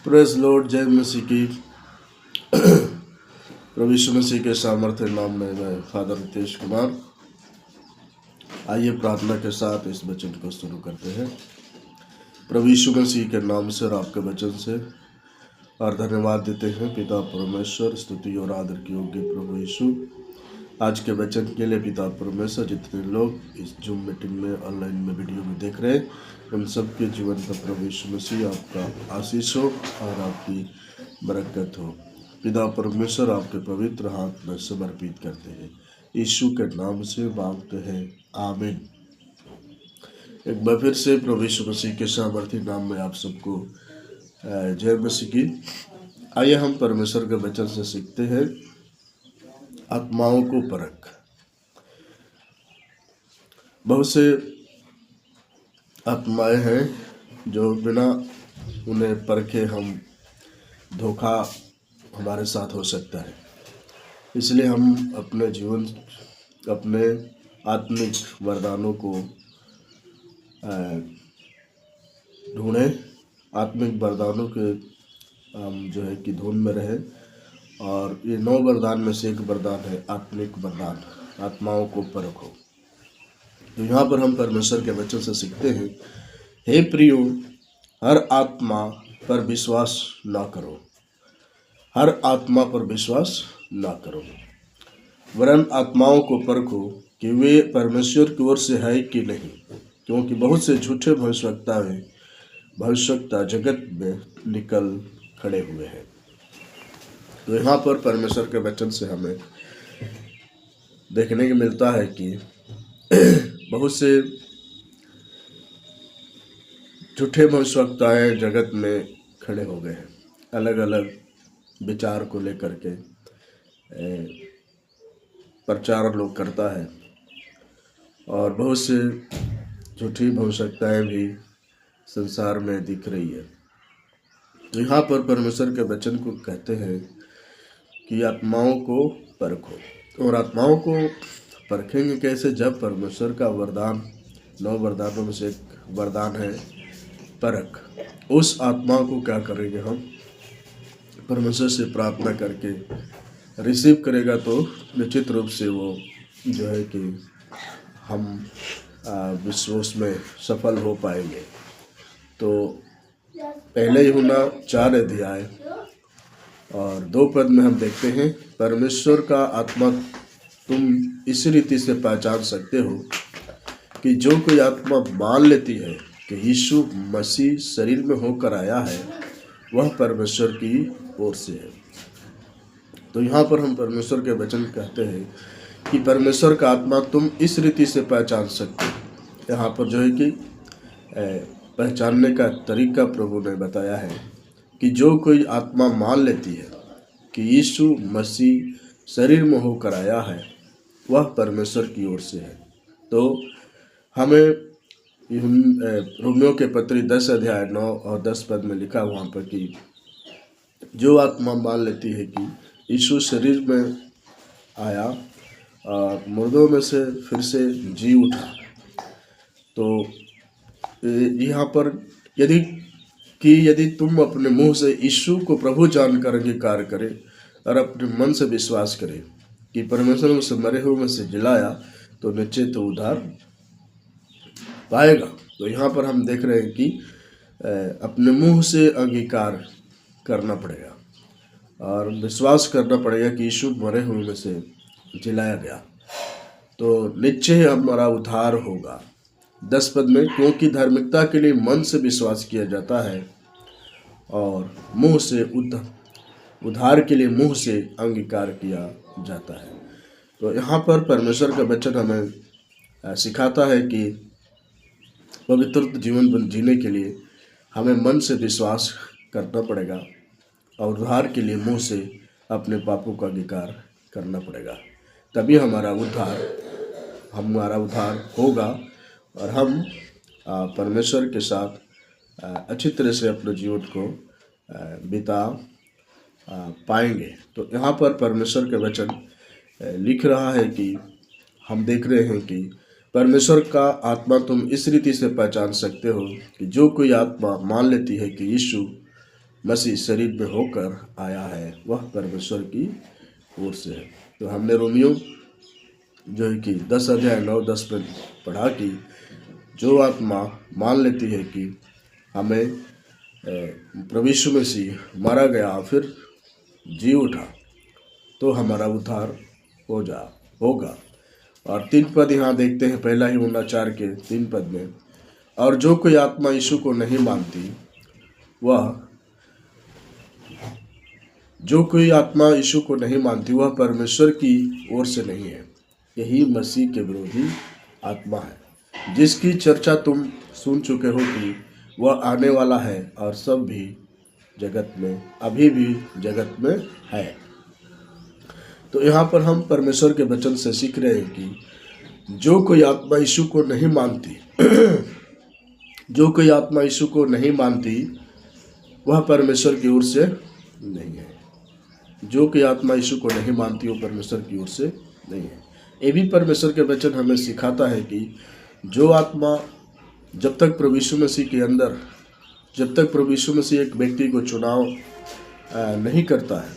Praise Lord. जय मसीह की। प्रभु यीशु मसीह के सामर्थ्य नाम में मैं फादर नितेश कुमार। आइए प्रार्थना के साथ इस वचन को शुरू करते हैं। प्रभु यीशु मसीह के नाम से और आपके वचन से और धन्यवाद देते हैं पिता परमेश्वर, स्तुति और आदर की योग्य प्रभु यीशु। आज के वचन के लिए पिता परमेश्वर, जितने लोग इस जूम मीटिंग में ऑनलाइन में वीडियो में देख रहे हैं, उन सबके जीवन पर प्रभु यीशु मसीह आपका आशीष हो और आपकी बरकत हो। पिता परमेश्वर आपके पवित्र हाथ में समर्पित करते हैं, यीशु के नाम से मांगते हैं, आमीन। एक बार फिर से प्रभु यीशु मसीह के सामर्थ्य नाम में आप सबको जय मसीह की। आइए हम परमेश्वर के वचन से सीखते हैं आत्माओं को परख। बहुत से आत्माएं हैं जो बिना उन्हें परखे हम धोखा हमारे साथ हो सकता है। इसलिए हम अपने जीवन, अपने आत्मिक वरदानों को ढूंढें, आत्मिक वरदानों के हम जो है कि धुन में रहें। और ये 9 वरदान में से एक वरदान है आत्मिक वरदान, आत्माओं को परखो। तो यहाँ पर हम परमेश्वर के वचन से सीखते हैं, हे प्रियो, हर आत्मा पर विश्वास ना करो, हर आत्मा पर विश्वास ना करो, वरन आत्माओं को परखो कि वे परमेश्वर की ओर से है कि नहीं, क्योंकि बहुत से झूठे भविष्यवक्ता जगत में निकल खड़े हुए हैं। तो यहाँ पर परमेश्वर के वचन से हमें देखने को मिलता है कि बहुत से झूठे भविष्यवक्ताएं जगत में खड़े हो गए हैं। अलग अलग विचार को लेकर के प्रचार लोग करता है और बहुत से झूठी भविष्यवक्ताएं भी संसार में दिख रही है। तो यहाँ पर परमेश्वर के वचन को कहते हैं कि आत्माओं को परखो। और आत्माओं को परखेंगे कैसे? जब परमेश्वर का वरदान, 9 वरदानों में से एक वरदान है परख। उस आत्मा को क्या करेंगे? हम परमेश्वर से प्रार्थना करके रिसीव करेगा तो निश्चित रूप से वो जो है कि हम विश्वास में सफल हो पाएंगे। तो पहले यूहन्ना 4 अध्याय और 2 पद में हम देखते हैं, परमेश्वर का आत्मा तुम इस रीति से पहचान सकते हो कि जो कोई आत्मा मान लेती है कि यीशु मसीह शरीर में होकर आया है, वह परमेश्वर की ओर से है। तो यहाँ पर हम परमेश्वर के वचन कहते हैं कि परमेश्वर का आत्मा तुम इस रीति से पहचान सकते हो। यहाँ पर जो है कि पहचानने का तरीका प्रभु ने बताया है कि जो कोई आत्मा मान लेती है कि यीशु मसीह शरीर में होकर आया है, वह परमेश्वर की ओर से है। तो हमें रोमियो के पत्री 10 अध्याय 9 और 10 पद में लिखा वहाँ पर कि जो आत्मा मान लेती है कि यीशु शरीर में आया और मुर्दों में से फिर से जी उठा। तो यहाँ पर यदि तुम अपने मुंह से यीशु को प्रभु जानकर अंगीकार करें और अपने मन से विश्वास करें कि परमेश्वर ने उसे मरे हुए में से जिलाया, तो निश्चित तो उद्धार पाएगा। तो यहाँ पर हम देख रहे हैं कि अपने मुंह से अंगीकार करना पड़ेगा और विश्वास करना पड़ेगा कि यीशु मरे हुए में से जिलाया गया, तो निश्चय हमारा उद्धार होगा। 10 पद में, क्योंकि धार्मिकता के लिए मन से विश्वास किया जाता है और मुंह से उद्धार के लिए मुंह से अंगीकार किया जाता है। तो यहाँ पर परमेश्वर का वचन हमें सिखाता है कि पवित्र जीवन जीने के लिए हमें मन से विश्वास करना पड़ेगा और उद्धार के लिए मुंह से अपने पापों का अंगीकार करना पड़ेगा। तभी हमारा उद्धार होगा और हम परमेश्वर के साथ अच्छी तरह से अपने जीवन को बिता पाएंगे। तो यहाँ पर परमेश्वर के वचन लिख रहा है कि हम देख रहे हैं कि परमेश्वर का आत्मा तुम इस रीति से पहचान सकते हो कि जो कोई आत्मा मान लेती है कि यीशु मसीह शरीर में होकर आया है वह परमेश्वर की ओर से है। तो हमने रोमियो जो है कि 10 अध्याय 9-10 में पढ़ा कि जो आत्मा मान लेती है कि हमें प्रभु यीशु मसीह मारा गया फिर जी उठा तो हमारा उद्धार होगा। और 3 पद यहाँ देखते हैं, पहला ही यूहन्ना 4 के 3 पद में, और जो कोई आत्मा यीशु को नहीं मानती वह परमेश्वर की ओर से नहीं है। यही मसीह के विरोधी आत्मा है, जिसकी चर्चा तुम सुन चुके हो कि वह आने वाला है और सब भी अभी भी जगत में है। तो यहाँ पर हम परमेश्वर के वचन से सीख रहे हैं कि जो कोई आत्मा यीशु को नहीं मानती वह परमेश्वर की ओर से नहीं है। जो कोई आत्मा यीशु को नहीं मानती वो परमेश्वर की ओर से नहीं है। ये भी परमेश्वर के वचन हमें सिखाता है कि जो आत्मा जब तक प्रभु यीशु मसीह एक व्यक्ति को चुनाव नहीं करता है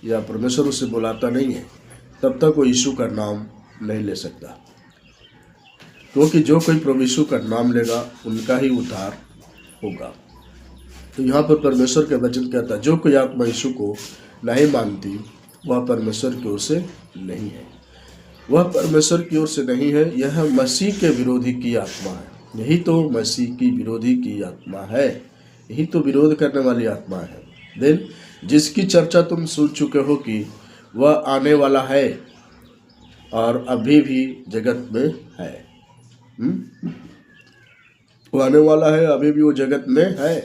या परमेश्वर उसे बुलाता नहीं है, तब तक वो यीशु का नाम नहीं ले सकता। क्योंकि जो कोई प्रभु यीशु का नाम लेगा उनका ही उद्धार होगा। तो यहाँ पर परमेश्वर के वचन कहता है, जो कोई आत्मा यीशु को नहीं मानती वह परमेश्वर की ओर से नहीं है। वह परमेश्वर की ओर से नहीं है, यह मसीह के विरोधी की आत्मा है। यही तो मसीह की विरोधी की आत्मा है, यही तो विरोध करने वाली आत्मा है। देन जिसकी चर्चा तुम सुन चुके हो कि वह आने वाला है और अभी भी जगत में है। वो आने वाला है, अभी भी वो जगत में है,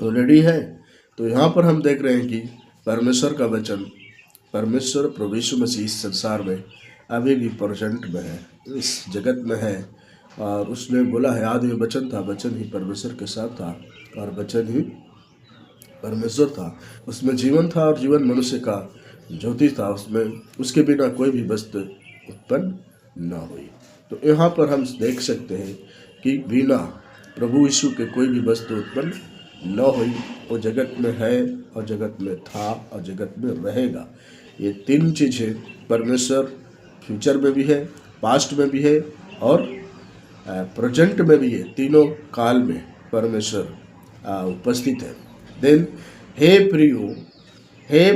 ऑलरेडी है। तो यहाँ पर हम देख रहे हैं कि परमेश्वर का वचन, परमेश्वर प्रभु यीशु मसीह इस संसार में अभी भी प्रेजेंट में है, इस जगत में है। और उसने बोला है, आदि में वचन था, वचन ही परमेश्वर के साथ था और वचन ही परमेश्वर था। उसमें जीवन था और जीवन मनुष्य का ज्योति था। उसके बिना कोई भी वस्तु उत्पन्न न हुई। तो यहाँ पर हम देख सकते हैं कि बिना प्रभु यीशु के कोई भी वस्तु उत्पन्न न हुई। वो जगत में है और जगत में था और जगत में रहेगा। ये 3 चीज़ें परमेश्वर फ्यूचर में भी है, पास्ट में भी है और प्रेजेंट में भी है। तीनों काल में परमेश्वर उपस्थित है। देन हे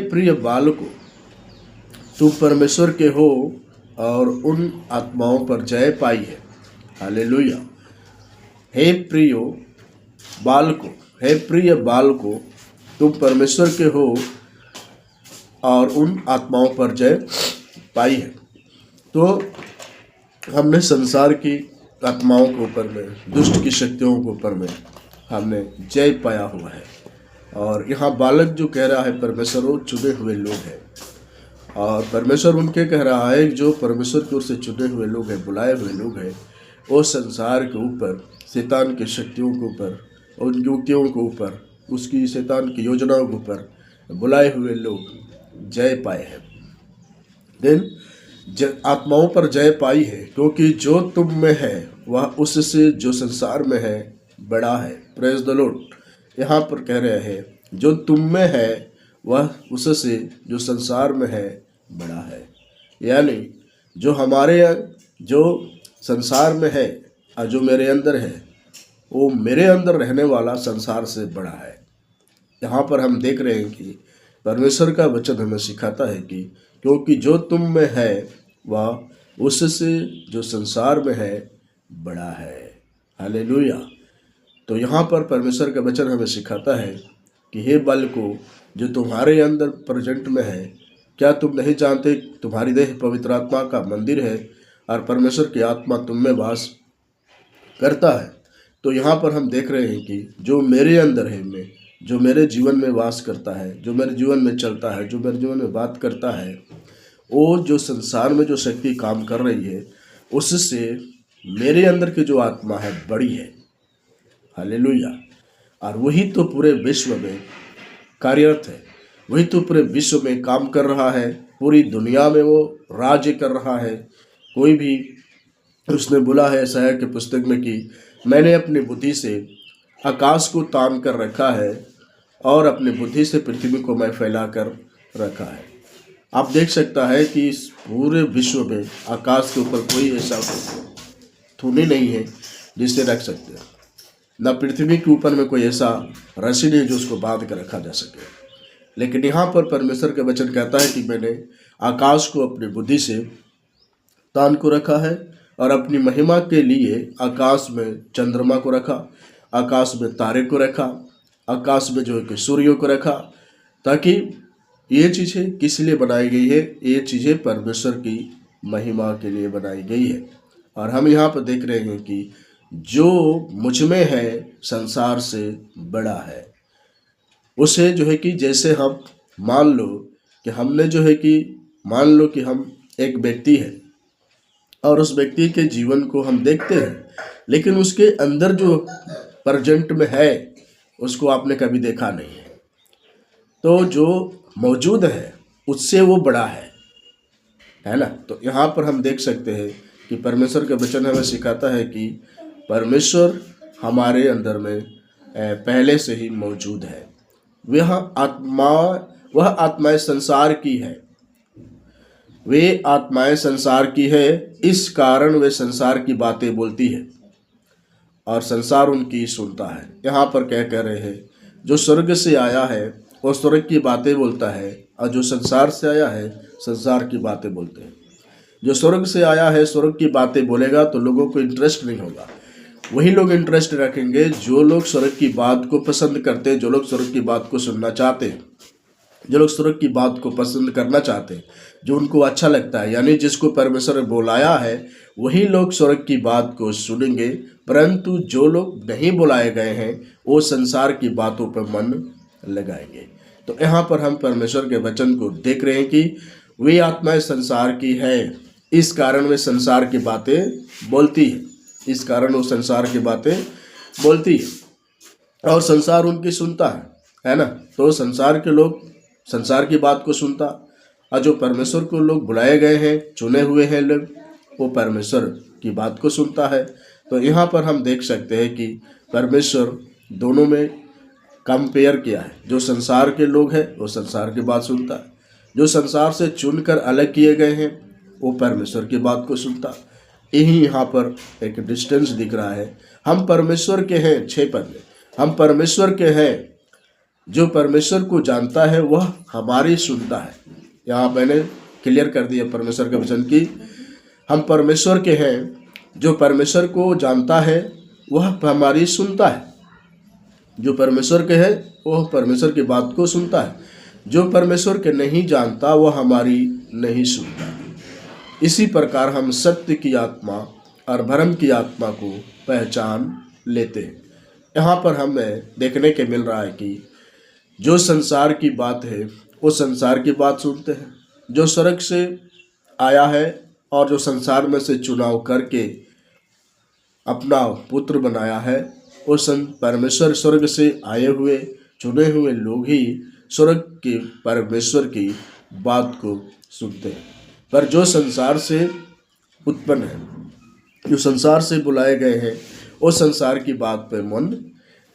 प्रिय बालकों, तुम परमेश्वर के हो और उन आत्माओं पर जय पाई है। हालेलुया। हे प्रिय बालकों, तुम परमेश्वर के हो और उन आत्माओं पर जय पाई है। तो हमने संसार की आत्माओं के ऊपर में, दुष्ट की शक्तियों के ऊपर में हमने जय पाया हुआ है। और यहाँ बालक जो कह रहा है परमेश्वर, वो चुने हुए लोग हैं। और परमेश्वर उनके कह रहा है जो परमेश्वर की ओर से चुने हुए लोग हैं, बुलाए हुए लोग हैं, वो संसार के ऊपर, शैतान की शक्तियों के ऊपर, उन युक्तियों के ऊपर, उसकी शैतान की योजनाओं के ऊपर बुलाए हुए लोग जय पाए हैं। देन आत्माओं पर जय पाई है, क्योंकि जो तुम में है वह उससे जो संसार में है बड़ा है। Praise the Lord. यहाँ पर कह रहे हैं जो तुम में है वह उससे जो संसार में है बड़ा है। यानी जो संसार में है और जो मेरे अंदर है, वो मेरे अंदर रहने वाला संसार से बड़ा है। यहाँ पर हम देख रहे हैं कि परमेश्वर का वचन हमें सिखाता है कि क्योंकि जो तुम में है वह उससे जो संसार में है बड़ा है। हालेलुया। तो यहाँ पर परमेश्वर का वचन हमें सिखाता है कि हे बालकों, जो तुम्हारे अंदर प्रेजेंट में है, क्या तुम नहीं जानते तुम्हारी देह पवित्र आत्मा का मंदिर है और परमेश्वर की आत्मा तुम में वास करता है। तो यहाँ पर हम देख रहे हैं कि जो मेरे अंदर है, जो मेरे जीवन में वास करता है, जो मेरे जीवन में चलता है, जो मेरे जीवन में बात करता है, वो जो संसार में जो शक्ति काम कर रही है उससे मेरे अंदर की जो आत्मा है बड़ी है। हालेलुया। और वही तो पूरे विश्व में कार्यरत है, वही तो पूरे विश्व में काम कर रहा है, पूरी दुनिया में वो राज्य कर रहा है। कोई भी, उसने बोला है यशायाह की पुस्तक में कि मैंने अपनी बुद्धि से आकाश को तान कर रखा है और अपनी बुद्धि से पृथ्वी को मैं फैला कर रखा है। आप देख सकता है कि इस पूरे विश्व में आकाश के ऊपर कोई ऐसा थूनी नहीं है जिसे रख सकते हैं, न पृथ्वी के ऊपर में कोई ऐसा रस्सी नहीं जो उसको बांध कर रखा जा सके। लेकिन यहाँ पर परमेश्वर का वचन कहता है कि मैंने आकाश को अपनी बुद्धि से तान को रखा है और अपनी महिमा के लिए आकाश में चंद्रमा को रखा, आकाश में तारे को रखा, आकाश में जो है कि सूर्यों को रखा, ताकि ये चीज़ें किस लिए बनाई गई है? ये चीज़ें परमेश्वर की महिमा के लिए बनाई गई है। और हम यहाँ पर देख रहे हैं कि जो मुझ में है संसार से बड़ा है। उसे जो है कि जैसे हम मान लो कि हमने जो है कि मान लो कि हम एक व्यक्ति है और उस व्यक्ति के जीवन को हम देखते हैं, लेकिन उसके अंदर जो प्रेजेंट में है उसको आपने कभी देखा नहीं है। तो जो मौजूद है उससे वो बड़ा है ना। तो यहाँ पर हम देख सकते हैं कि परमेश्वर का वचन हमें सिखाता है कि परमेश्वर हमारे अंदर में पहले से ही मौजूद है। वह आत्माएं संसार की है, वे आत्माएं संसार की है, इस कारण वे संसार की बातें बोलती है और संसार उनकी सुनता है। यहाँ पर क्या कह रहे हैं? जो स्वर्ग से आया है वो स्वर्ग की बातें बोलता है और जो संसार से आया है संसार की बातें बोलते हैं। जो स्वर्ग से आया है स्वर्ग की बातें बोलेगा तो लोगों को इंटरेस्ट नहीं होगा। वही लोग इंटरेस्ट रखेंगे जो लोग स्वर्ग की बात को पसंद करते हैं, जो लोग स्वर्ग की बात को सुनना चाहते हैं, जो लोग स्वर्ग की बात को पसंद करना चाहते हैं, जो उनको अच्छा लगता है, यानी जिसको परमेश्वर ने बुलाया है वही लोग स्वर्ग की बात को सुनेंगे। परंतु जो लोग नहीं बुलाए गए हैं वो संसार की बातों पर मन लगाएंगे। तो यहाँ पर हम परमेश्वर के वचन को देख रहे हैं कि वे आत्माएं संसार की है, इस कारण वे संसार की बातें बोलती है, इस कारण वो संसार की बातें बोलती है और संसार उनकी सुनता है ना। तो संसार के लोग संसार की बात को सुनता और जो परमेश्वर को लोग बुलाए गए हैं, चुने हुए हैं लोग, वो परमेश्वर की बात को सुनता है। तो यहाँ पर हम देख सकते हैं कि परमेश्वर दोनों में कंपेयर किया है। जो संसार के लोग हैं वो संसार की बात सुनता है, जो संसार से चुनकर अलग किए गए हैं वो परमेश्वर की बात को सुनता। यही यहाँ पर एक डिस्टेंस दिख रहा है। हम परमेश्वर के हैं, 6 पद में हम परमेश्वर के हैं। जो परमेश्वर को जानता है वह हमारी सुनता है। यहाँ मैंने क्लियर कर दिया परमेश्वर के वचन की, हम परमेश्वर के हैं। जो परमेश्वर को जानता है वह हमारी सुनता है। जो परमेश्वर के है वह परमेश्वर की बात को सुनता है। जो परमेश्वर के नहीं जानता वह हमारी नहीं सुनता। इसी प्रकार हम सत्य की आत्मा और भ्रम की आत्मा को पहचान लेते हैं। यहाँ पर हमें देखने के मिल रहा है कि जो संसार की बात है वो संसार की बात सुनते हैं। जो स्वर्ग से आया है और जो संसार में से चुनाव करके अपना पुत्र बनाया है, वो परमेश्वर स्वर्ग से आए हुए चुने हुए लोग ही स्वर्ग के परमेश्वर की बात को सुनते हैं। पर जो संसार से उत्पन्न है, जो संसार से बुलाए गए हैं, वो संसार की बात पर मन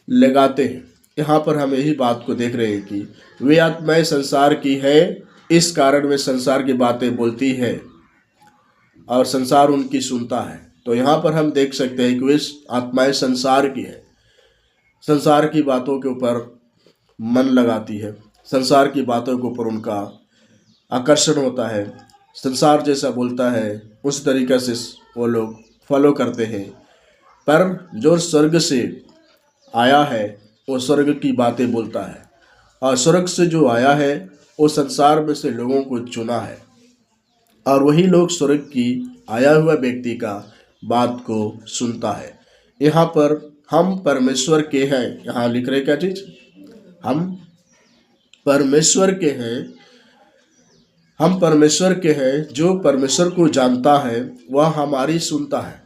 लगाते हैं। यहाँ पर हम यही बात को देख रहे हैं कि वे आत्माएं संसार की है, इस कारण वे संसार की बातें बोलती है और संसार उनकी सुनता है। तो यहाँ पर हम देख सकते हैं कि वे आत्माएं संसार की है, संसार की बातों के ऊपर मन लगाती है, संसार की बातों के ऊपर उनका आकर्षण होता है, संसार जैसा बोलता है उस तरीक़े से वो लोग फॉलो करते हैं। पर जो स्वर्ग से आया है वो स्वर्ग की बातें बोलता है और स्वर्ग से जो आया है वो संसार में से लोगों को चुना है और वही लोग स्वर्ग की आया हुआ व्यक्ति का बात को सुनता है। यहाँ पर हम परमेश्वर के हैं, यहाँ लिख रहे क्या चीज़, हम परमेश्वर के हैं, हम परमेश्वर के हैं। जो परमेश्वर को जानता है वह हमारी सुनता है।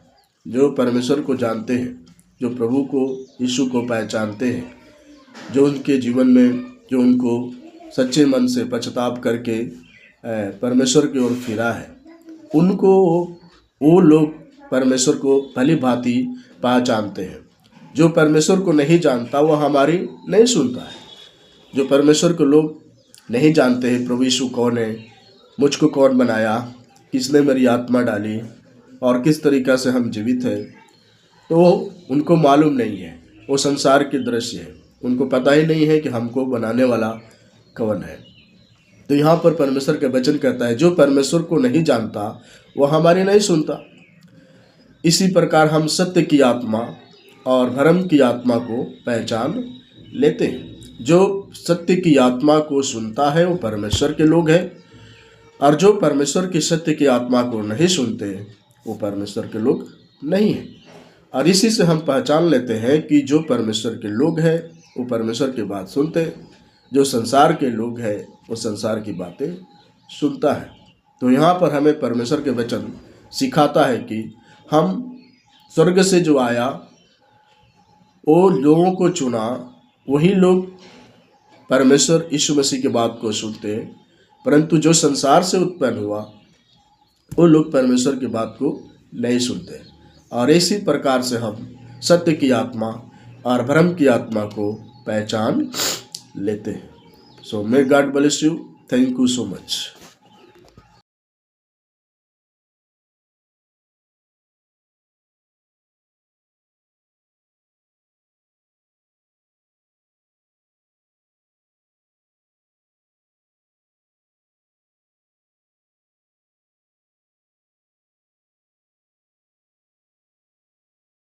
जो परमेश्वर को जानते हैं, जो प्रभु को यीशु को पहचानते हैं, जो उनके जीवन में जो उनको सच्चे मन से पश्चाताप करके परमेश्वर की ओर फिरा है, उनको वो लोग परमेश्वर को भली भांति पहचानते हैं। जो परमेश्वर को नहीं जानता वह हमारी नहीं सुनता है। जो परमेश्वर को लोग नहीं जानते हैं, प्रभु यीशु कौन है, मुझको कौन बनाया, किसने मेरी आत्मा डाली और किस तरीक़ा से हम जीवित हैं, तो उनको मालूम नहीं है। वो संसार के दृश्य है, उनको पता ही नहीं है कि हमको बनाने वाला कौन है। तो यहाँ पर परमेश्वर का वचन कहता है, जो परमेश्वर को नहीं जानता वो हमारी नहीं सुनता। इसी प्रकार हम सत्य की आत्मा और भ्रम की आत्मा को पहचान लेते हैं। जो सत्य की आत्मा को सुनता है वो परमेश्वर के लोग हैं, और जो परमेश्वर की सत्य की आत्मा को नहीं सुनते वो परमेश्वर के लोग नहीं हैं। और इसी से हम पहचान लेते हैं कि जो परमेश्वर के लोग हैं वो परमेश्वर की बात सुनते, जो संसार के लोग हैं वो संसार की बातें सुनता है। तो यहाँ पर हमें परमेश्वर के वचन सिखाता है कि हम स्वर्ग से जो आया वो लोगों को चुना, वही लोग परमेश्वर यीशु मसीह की बात को सुनते हैं, परंतु जो संसार से उत्पन्न हुआ वो लोग परमेश्वर की बात को नहीं सुनते। और इसी प्रकार से हम सत्य की आत्मा और भ्रम की आत्मा को पहचान लेते हैं। So may God bless you. Thank you so much.